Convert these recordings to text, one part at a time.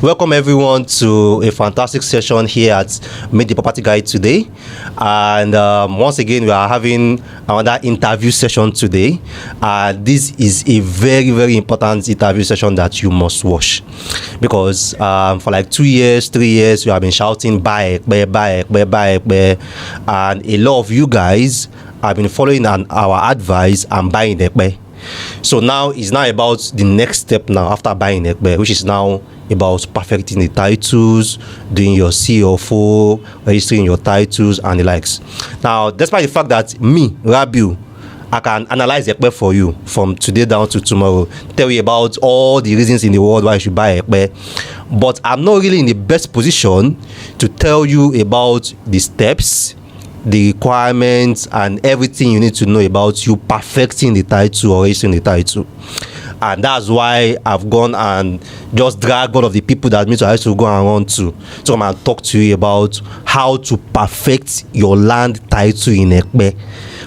Welcome everyone to a fantastic session here at Meet the Property Guide today. And once again, we are having another interview session today. This is a very, very important interview session that you must watch. Because for like 2 years, 3 years, we have been shouting, buy. And a lot of you guys have been following our advice and buying Ekpe. So now it's now about the next step now after buying Ekpe, which is now about perfecting the titles, doing your CFO, registering your titles and the likes. Now, despite the fact that me, Rabiu, I can analyze Ekpe for you from today down to tomorrow, tell you about all the reasons in the world why you should buy Ekpe, but I'm not really in the best position to tell you about the steps, the requirements and everything you need to know about you perfecting the title or registering the title. And that's why I've gone and just dragged one of the people that means I used to go and run to come and talk to you about how to perfect your land title in Ekpe.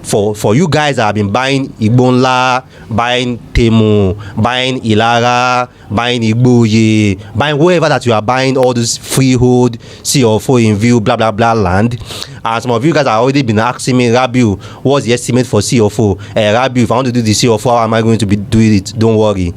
For you guys that have been buying Igbonla, buying Temu, buying Ilara, buying Igboye, buying wherever that you are buying all this freehold, CFO in view, blah blah blah land. And some of you guys have already been asking me, Rabiu, what's the estimate for CFO? Rabiu, if I want to do the CFO, how am I going to be doing it? Don't worry.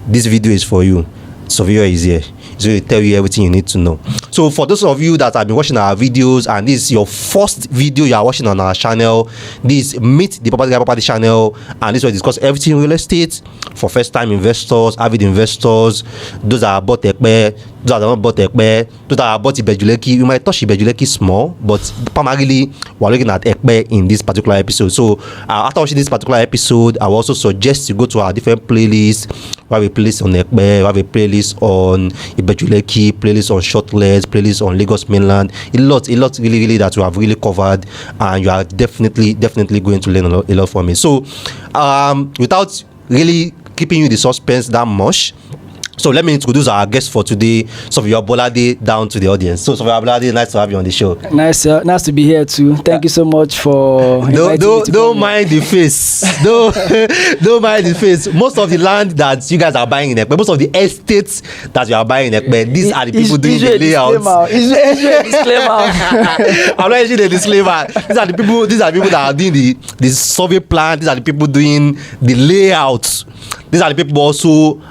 This video is for you. Surveyor is here. So it will tell you everything you need to know. So for those of you that have been watching our videos and this is your first video you are watching on our channel, this Meet the Property channel, and this will discuss everything real estate for first-time investors, avid investors, those that are bought Ekpe, those that are not bought Ekpe, those that are bought Ibejuleki. You might touch Ibejuleki small, but primarily we're looking at Ekpe in this particular episode. So after watching this particular episode, I will also suggest you go to our different playlists. We have a playlist on Ekpe, we have a playlist on Ibejuleki, playlist on Shortlets, playlist on Lagos mainland. A lot really that we have really covered, and you are definitely going to learn a lot from it. So without really keeping you the suspense that much, so let me introduce our guest for today, Surveyor Bolade, down to the audience. So Surveyor Bolade, nice to have you on the show. Nice to be here too. Thank you so much for don't mind the face. don't mind the face. Most of the land that you guys are buying in Ekpe, most of the estates that you are buying in Ekpe, these are the people doing the layouts. Disclaimer. I'm not issuing the disclaimer. These are the people that are doing the survey plan. These are the people doing the layouts. These are the people also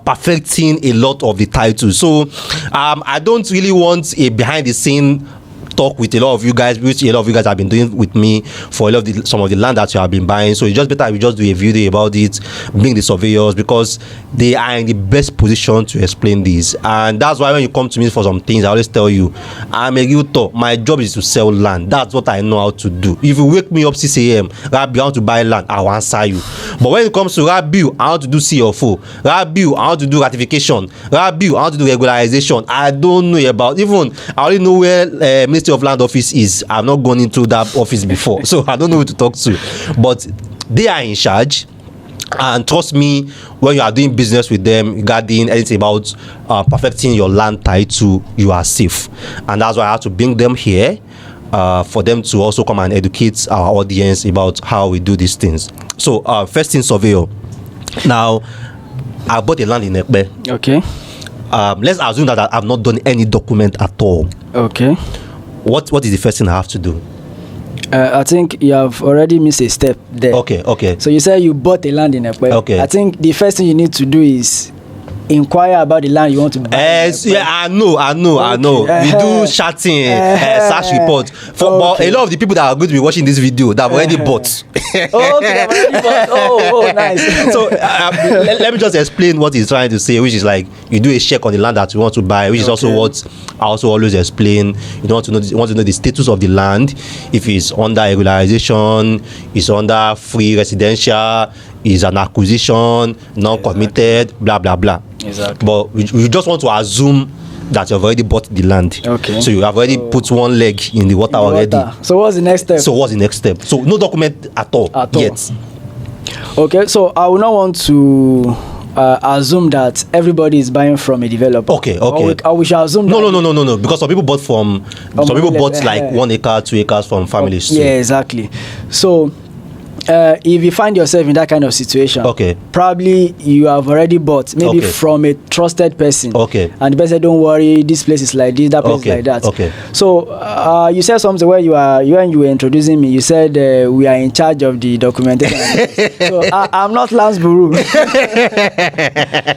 perfecting a lot of the titles. So I don't really want a behind the scene talk with a lot of you guys, which a lot of you guys have been doing with me for a lot of some of the land that you have been buying. So it's just better if we just do a video about it, bring the surveyors, because they are in the best position to explain this. And that's why when you come to me for some things, I always tell you, I'm a realtor. My job is to sell land. That's what I know how to do. If you wake me up 6 a.m., Rabiu, I want to buy land, I will answer you. But when it comes to Rabiu, I want to do CFO. Rabiu, I want to do ratification. Rabiu, I want to do regularization. I don't know about, even I only know where Ministry of Land office is. I've not gone into that office before, so I don't know who to talk to. But they are in charge. And trust me, when you are doing business with them regarding anything about perfecting your land title, you are safe. And that's why I have to bring them here for them to also come and educate our audience about how we do these things. So first thing, surveyor. Now, I bought a land in Ekpe. Okay. Let's assume that I've not done any document at all. Okay. What is the first thing I have to do? I think you have already missed a step there. Okay. So you said you bought a land in Ekpe. Okay. I think the first thing you need to do is inquire about the land you want to buy. Yeah, I know. We do chatting, search report. But a lot of the people that are going to be watching this video, that have already bought. Oh, nice. So let me just explain what he's trying to say, which is like you do a check on the land that you want to buy, which is also what I also always explain. You want to know the status of the land, if it's under regularization, it's under free residential, is an acquisition, non-committed, blah blah blah. Exactly. But we just want to assume that you've already bought the land. Okay. So you have already put one leg in the water already. So what's the next step? So no document at all yet. Okay, so I will not want to assume that everybody is buying from a developer. Okay. We shall assume No. Because some people bought like 1 acre, 2 acres from families too. Yeah, exactly. So if you find yourself in that kind of situation, okay, probably you have already bought maybe from a trusted person, okay, and the person said, don't worry, this place is like this, that place is like that. Okay. So you said something where when you were introducing me, you said we are in charge of the documentation. So I'm not Lance Buru.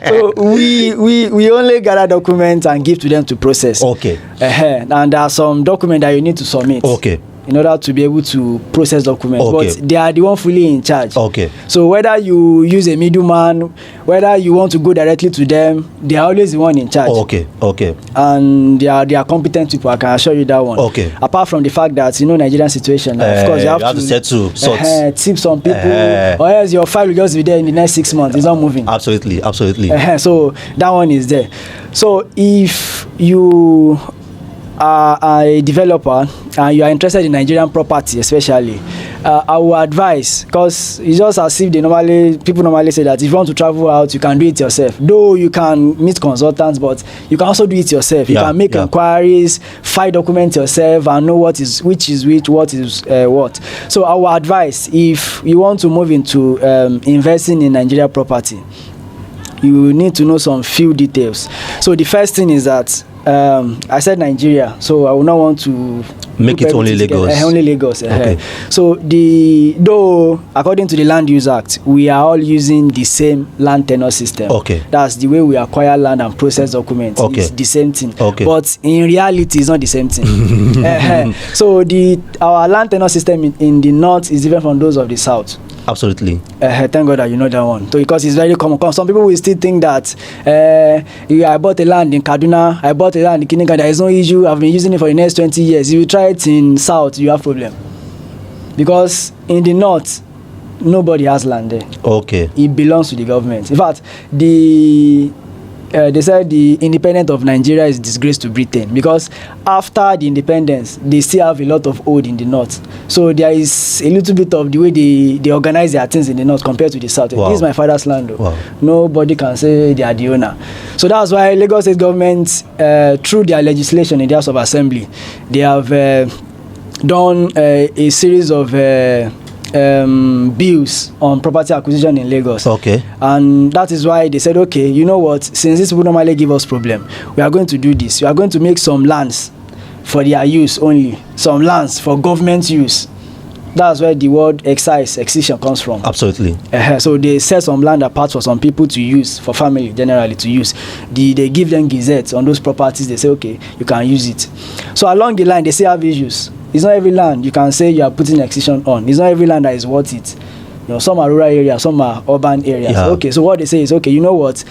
So we only gather documents and give to them to process. Okay. And there are some documents that you need to submit. Okay. In order to be able to process documents, okay, but they are the one fully in charge. Okay. So whether you use a middleman, whether you want to go directly to them, they are always the one in charge. Okay. Okay. And they are competent people. I can assure you that one. Okay. Apart from the fact that Nigerian situation, of course you have to settle, tip some people, or else your file will just be there in the next 6 months. It's not moving. Absolutely. So that one is there. So if you are a developer and you are interested in Nigerian property especially, I will advise, because it's just as if people normally say that if you want to travel out, you can do it yourself. Though you can meet consultants, but you can also do it yourself. You can make inquiries, file documents yourself, and know what is which, what is what. So I will advise, if you want to move into investing in Nigerian property, you need to know some few details. So the first thing is that I said Nigeria, so I will not want to make it only Lagos. Only Lagos. Okay. So though according to the Land Use Act, we are all using the same land tenure system. Okay. That's the way we acquire land and process documents. Okay. It's the same thing. Okay. But in reality, it's not the same thing. So our land tenure system in the north is different from those of the south. Absolutely. Thank God that you know that one. So because it's very common. Some people will still think that I bought a land in Kaduna, I bought a land in Kinika, there is no issue, I've been using it for the next 20 years. If you try it in south, you have problem. Because in the north, nobody has land there. Okay. It belongs to the government. In fact, they said the independence of Nigeria is disgrace to Britain, because after the independence, they still have a lot of old in the north. So there is a little bit of the way they organize their things in the north compared to the south. Wow. This is my father's land, though. Wow. Nobody can say they are the owner. So that's why Lagos State government, through their legislation in the House of Assembly, they have done a series of bills on property acquisition in Lagos. Okay. And that is why they said, okay, you know what, since this will normally give us problem, we are going to do this. We are going to make some lands for their use only, some lands for government use. That's where the word excision comes from. Absolutely. So they set some land apart for some people to use, for family generally to use. They give them gazettes on those properties. They say, okay, you can use it. So along the line, they still have issues. It's not every land you can say you are putting excision on. It's not every land that is worth it. Some are rural areas, some are urban areas. Yeah. Okay, so what they say is, okay, you know what?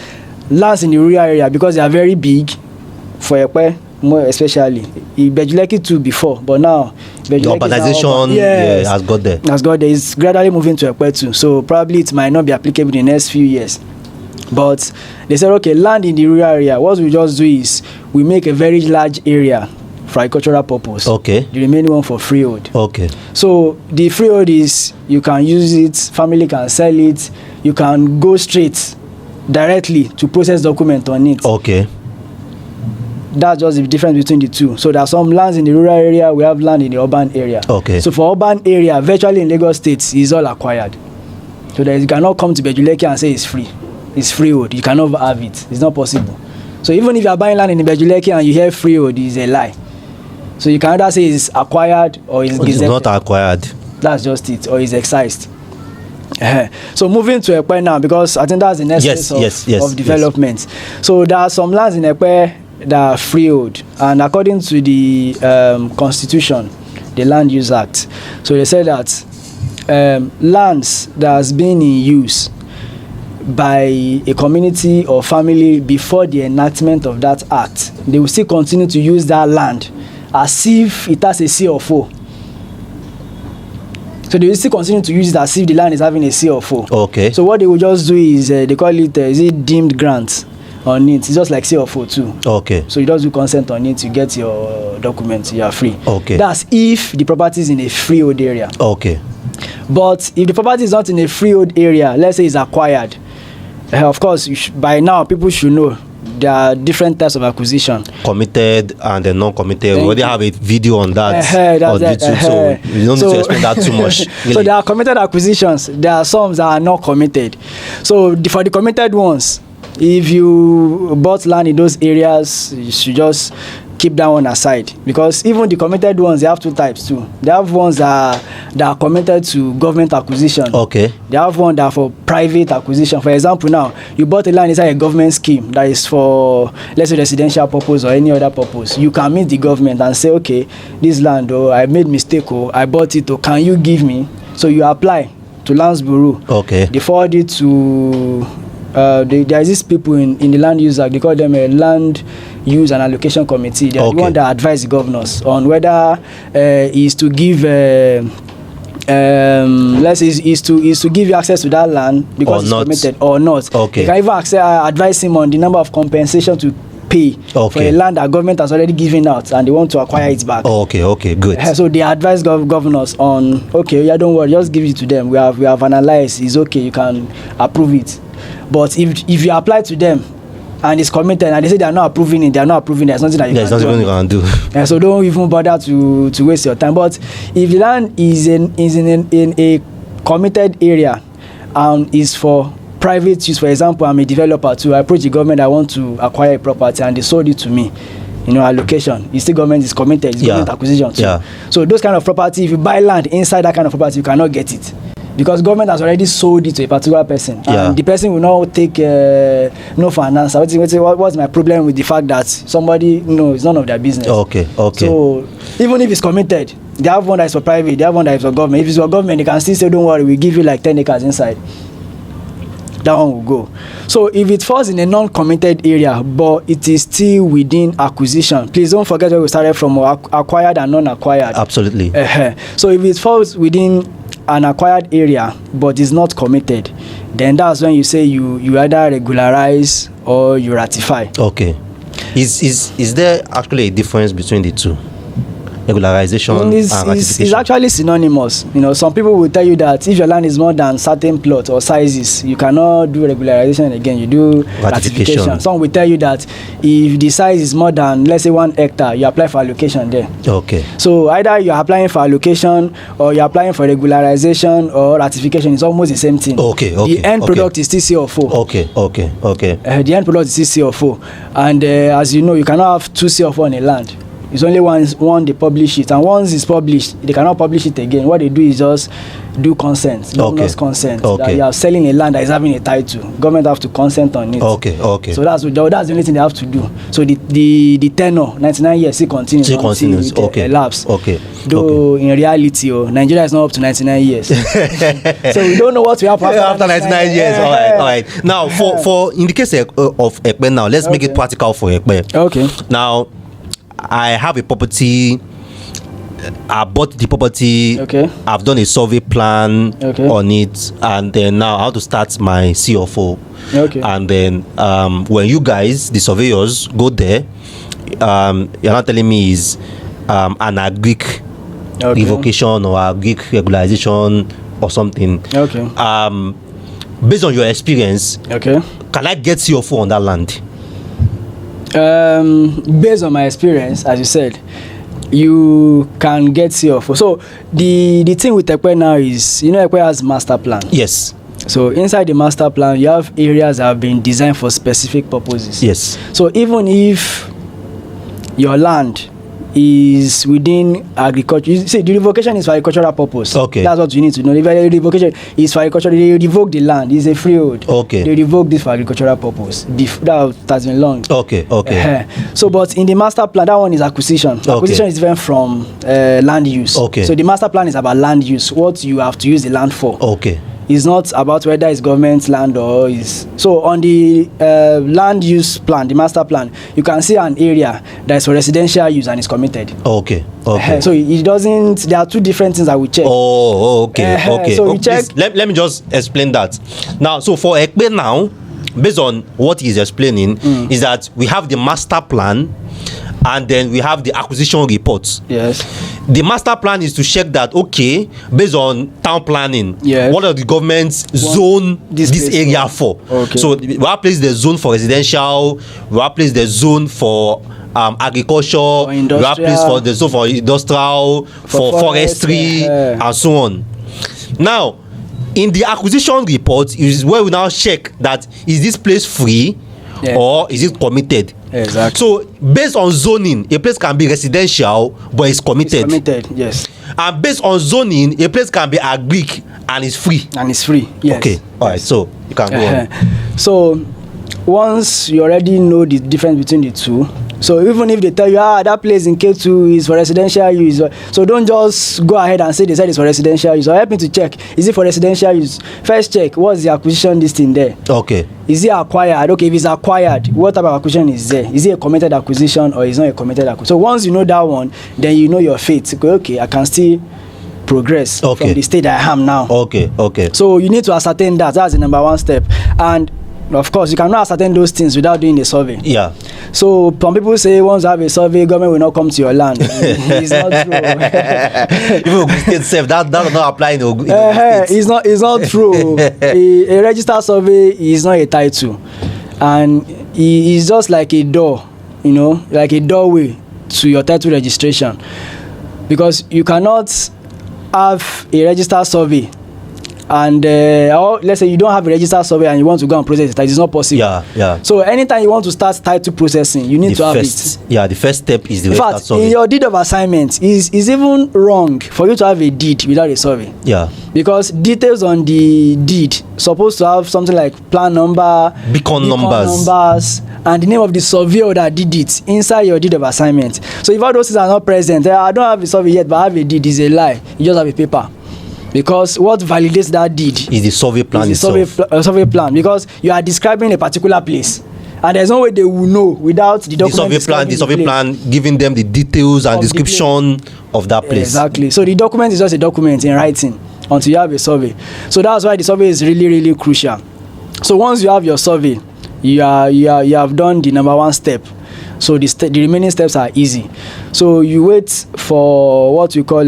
Lands in the rural area, because they are very big, for Ekpe, more especially. Bejuleki too before, but now the urbanization has got there. Has got there. It's gradually moving to Ekpe too. So probably it might not be applicable in the next few years. But they said, okay, land in the rural area, what we just do is we make a very large area for agricultural purpose. Okay. The remaining one for freehold. Okay. So the freehold is, you can use it, family can sell it, you can go straight directly to process document on it. Okay. That's just the difference between the two. So there are some lands in the rural area, we have land in the urban area. Okay. So for urban area, virtually in Lagos State, is all acquired. So you cannot come to Bejuleki and say it's free. It's freehold. You cannot have it. It's not possible. So even if you are buying land in Bejuleki and you hear freehold, it's a lie. So you can either say it's acquired or it's gazetted. It's not acquired. That's just it, or it's excised. So moving to Ekpe now, because I think that's the next phase of development. Yes. So there are some lands in Ekpe that are freehold, and according to the Constitution, the Land Use Act, so they say that lands that has been in use by a community or family before the enactment of that act, they will still continue to use that land as if it has a C of O. So they will still continue to use it as if the land is having a C of O. Okay. So what they will just do is they call it is it deemed grant on it. It's just like C of O too. Okay. So you just do consent on it, you get your documents, you are free. Okay. That's if the property is in a freehold area. Okay. But if the property is not in a freehold area, let's say it's acquired, of course by now people should know there are different types of acquisition. Committed and then non-committed. We already have a video on that on YouTube, so we don't need to explain that too much. Really. So there are committed acquisitions. There are some that are not committed. So for the committed ones, if you bought land in those areas, you should just keep that one aside, because even the committed ones, they have two types too. They have ones that are committed to government acquisition. Okay. They have one that are for private acquisition. For example, now you bought a land inside a government scheme that is for, let's say, residential purpose or any other purpose. You can meet the government and say, okay, this land, I made mistake, I bought it, can you give me? So you apply to Lands Bureau. Okay. They forward it to there is these people in the Land Use Act. They call them a Land Use and Allocation Committee. They are the one that advise the governors on whether is to give let's say is to give you access to that land because it's committed or not. Okay. They can even advise him on the number of compensation to pay for a land that government has already given out and they want to acquire it back. Okay, good. So they advise governors on, don't worry, just give it to them. We have analyzed, it's okay, you can approve it. But if you apply to them and it's committed and they say they are not approving it, there's nothing that you can do. So don't even bother to waste your time. But if the land is in a committed area and is for private use, for example, I'm a developer too, I approach the government, I want to acquire a property and they sold it to me, allocation, you see government is committed, it's government acquisition too. So those kind of property, if you buy land inside that kind of property, you cannot get it because government has already sold it to a particular person and the person will not take no for an answer. What's my problem with the fact that somebody it's none of their business. Okay. So even if it's committed, they have one that is for private, they have one that is for government. If it's for government, they can still say, don't worry, we give you like 10 acres inside. That one will go. So if it falls in a non-committed area but it is still within acquisition, please don't forget where we started from, acquired and non-acquired. Absolutely. So if it falls within an acquired area but is not committed, then that's when you say you either regularize or you ratify. Okay. Is there actually a difference between the two? Regularization and ratification? It's actually synonymous. Some people will tell you that if your land is more than certain plot or sizes, you cannot do regularization again, you do ratification. Some will tell you that if the size is more than, let's say, 1 hectare, you apply for allocation there. Okay. So either you're applying for allocation or you're applying for regularization or ratification. It's almost the same thing. Okay. The end product is still CR4. Okay. The end product is still CR4. And as you know, you cannot have 2 CR4 on a land. It's only one they publish it, and once it's published, they cannot publish it again. What they do is just do consent, consent. That you are selling a land that is having a title. Government have to consent on it. Okay. So that's the only thing they have to do. So the tenure, 99 years, still continues. It elapse. Though in reality, Nigeria is not up to 99 years. So we don't know what will happen after 99 years. All right. Now, for in the case of Ekpe, now let's make it practical for Ekpe. Okay. Now, I have a property. I bought the property. I've done a survey plan on it, and then now I have to start my CFO. And then when you guys, the surveyors, go there, you're not telling me is an agric revocation or agric regularization or something. Based on your experience, can I get CFO on that land? Based on my experience, as you said, you can get CFO. So the thing with Ekpe now is, Ekpe has master plan. Yes. So inside the master plan, you have areas that have been designed for specific purposes. Yes. So even if your land is within agriculture, you see, the revocation is for agricultural purpose. That's what you need to know. If the revocation is for agriculture, they revoke the land. It's a freehold. They revoke this for agricultural purpose. That has been long. So, but in the master plan, that one is acquisition. Acquisition is different from land use. So the master plan is about land use, what you have to use the land for. It's not about whether it's government land or is. So on the land use plan, the master plan, you can see an area that is for residential use and is committed. So it doesn't. There are two different things that we check. So we check. Let me just explain that. Now, so for Ekpe now, based on what he's explaining, is that we have the master plan, and then we have the acquisition reports. the master plan is to check that, okay, based on town planning, what are the government's zone this area for? Okay. So we have placed the zone for residential, we have placed the zone for agriculture, we have placed for the zone for industrial, for forestry, and so on. Now, in the acquisition report is where we now check that is this place free or is it committed. Exactly. So based on zoning, a place can be residential but it's committed. It's committed, yes. And based on zoning, a place can be agric and it's free. And it's free, yes. Okay, all right, so you can go on. So once you already know the difference between the two, so even if they tell you that place in K2 is for residential use, so don't just go ahead and say they said it's for residential use. So help me to check, is it for residential use? First check, what's the acquisition listing there? Okay. Is it acquired? Okay, if it's acquired, what type of acquisition is there? Is it a committed acquisition or is it not a committed acquisition? So once you know that one, then you know your fate. Okay, I can still progress from the state I am now. Okay. So you need to ascertain that. That's the number one step. And of course, you cannot ascertain those things without doing a survey. Yeah. So some people say once you have a survey, government will not come to your land. It's not true. Even state self, that does not apply in Ogun State. It's not true. A registered survey is not a title, and it's just like a door, like a doorway to your title registration, because you cannot have a registered survey and let's say you don't have a registered survey and you want to go and process it, it's not possible. Yeah. So anytime you want to start title processing, you need to have it. Yeah, the first step is the registered survey. In your deed of assignment, is even wrong for you to have a deed without a survey. Yeah. Because details on the deed supposed to have something like plan number, beacon numbers, and the name of the surveyor that did it inside your deed of assignment. So if all those things are not present, I don't have a survey yet, but I have a deed, is a lie. You just have a paper. Because what validates that deed is the survey plan itself. Survey plan, because you are describing a particular place, and there's no way they will know without the document. The survey plan giving them the details and description of that place. Exactly. So the document is just a document in writing until you have a survey. So that's why the survey is really, really crucial. So once you have your survey, you have done the number one step. So the remaining steps are easy. So you wait for what we call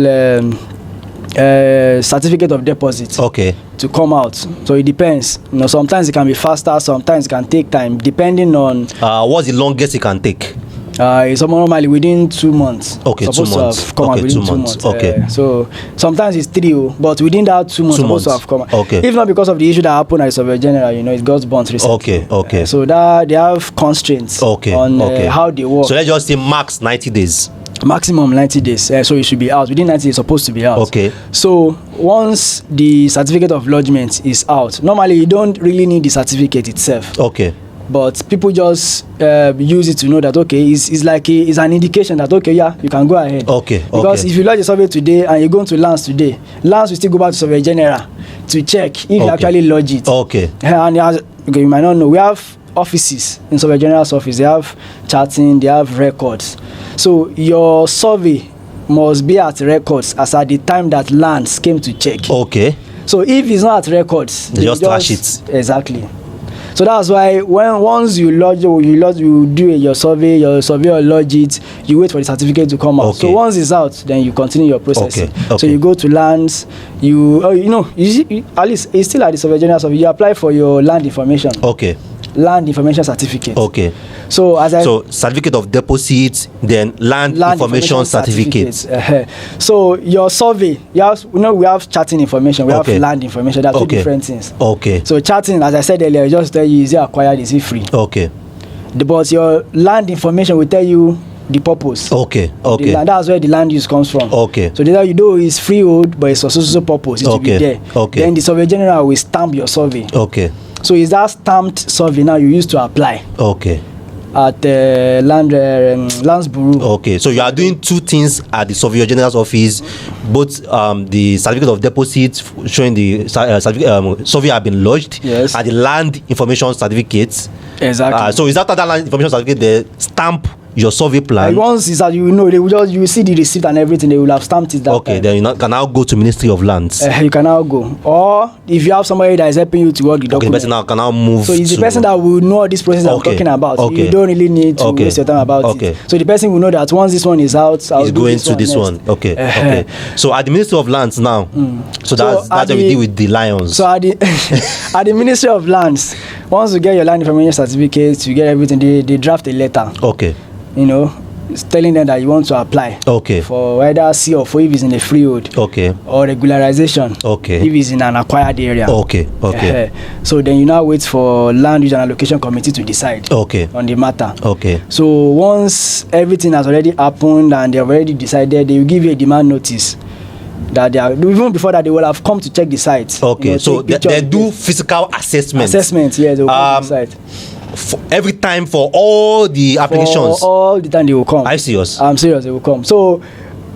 certificate of deposit to come out. So it depends. Sometimes it can be faster, sometimes it can take time, depending on what's the longest it can take. It's normally within 2 months. Okay, 2 months. Within 2 months. Okay. So sometimes it's 3, but within that 2 months, supposed to have come out. Okay. If not because of the issue that happened at Surveyor General, it got burnt recently. Okay. So that they have constraints on how they work. So let's just say max 90 days. Maximum 90 days. So it should be out. Within 90 days, it's supposed to be out. Okay. So once the certificate of lodgement is out, normally you don't really need the certificate itself. Okay. But people just use it to know that it's like it's an indication that you can go ahead. Okay. Because if you lodge a survey today and you go to lands today, lands will still go back to Surveyor General to check if you actually lodge it. Okay. And you might not know, we have offices in Surveyor General's office. They have charting, they have records. So your survey must be at records as at the time that lands came to check. Okay. So if it's not at records, they just trash it. Exactly. So that's why once you do your surveyor lodge it, you wait for the certificate to come out. So once it's out, then you continue your processing. So you go to lands, at least it's still at the Surveyor General office. You apply for your land information. Okay. Land information certificate. Okay. So certificate of deposit, then land information certificate. So your survey, we have charting information, we have land information. There are two different things. Okay. So charting, as I said earlier, just tell you is it acquired, is it free? Okay. But your land information will tell you the purpose. Okay. That's where the land use comes from. Okay. So they tell you it's freehold, but it's also purpose. It will be there. Okay. Then the Surveyor General will stamp your survey. Okay. So is that stamped survey now you used to apply? Okay. At the Lands Bureau. Okay, so you are doing two things at the Surveyor General's office, both the certificate of deposit showing the survey have been lodged, and the land information certificate. Exactly. So is that land information certificate the stamp your survey plan. Like once it's out, you know, they will just, you will see the receipt and everything, they will have stamped it that Okay, time. then you can now go to Ministry of Lands. You can now go. Or if you have somebody that is helping you to work the Okay, the document. person now can now move. So it's the person that will know this process I'm talking about. Okay. You don't really need to waste your time about it. So the person will know that once this one is out, I'll is do going to this one. Okay. Okay. So at the Ministry of Lands now, so that's what we deal with the lions. So at the at the Ministry of Lands, once you get your land information certificate, you get everything, they draft a letter. Okay. You know, it's telling them that you want to apply. Okay. For either C or for if it's in a freehold. Okay. Or regularization. Okay. If it's in an acquired area. Okay. Okay. So then you now wait for Land Use and Allocation Committee to decide. Okay. On the matter. Okay. So once everything has already happened and they have already decided, they will give you a demand notice. That they are, even before that, they will have come to check the site. Okay, you know, so they do physical assessment. Assessment, yes, they will come to the site. Every time for all the applications. For all the time they will come. Are you serious? I'm serious, they will come. So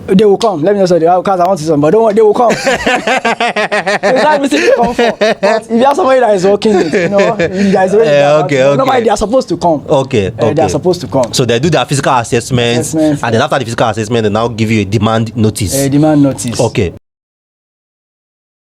they will come. Let me just say because I want to say something, but don't worry, they will come. So it's not everything they come for. But if you have somebody that is working it, you know, you guys already nobody, they are supposed to come. Okay. They are supposed to come. So they do their physical assessment, and then after the physical assessment, they now give you a demand notice. A demand notice. Okay.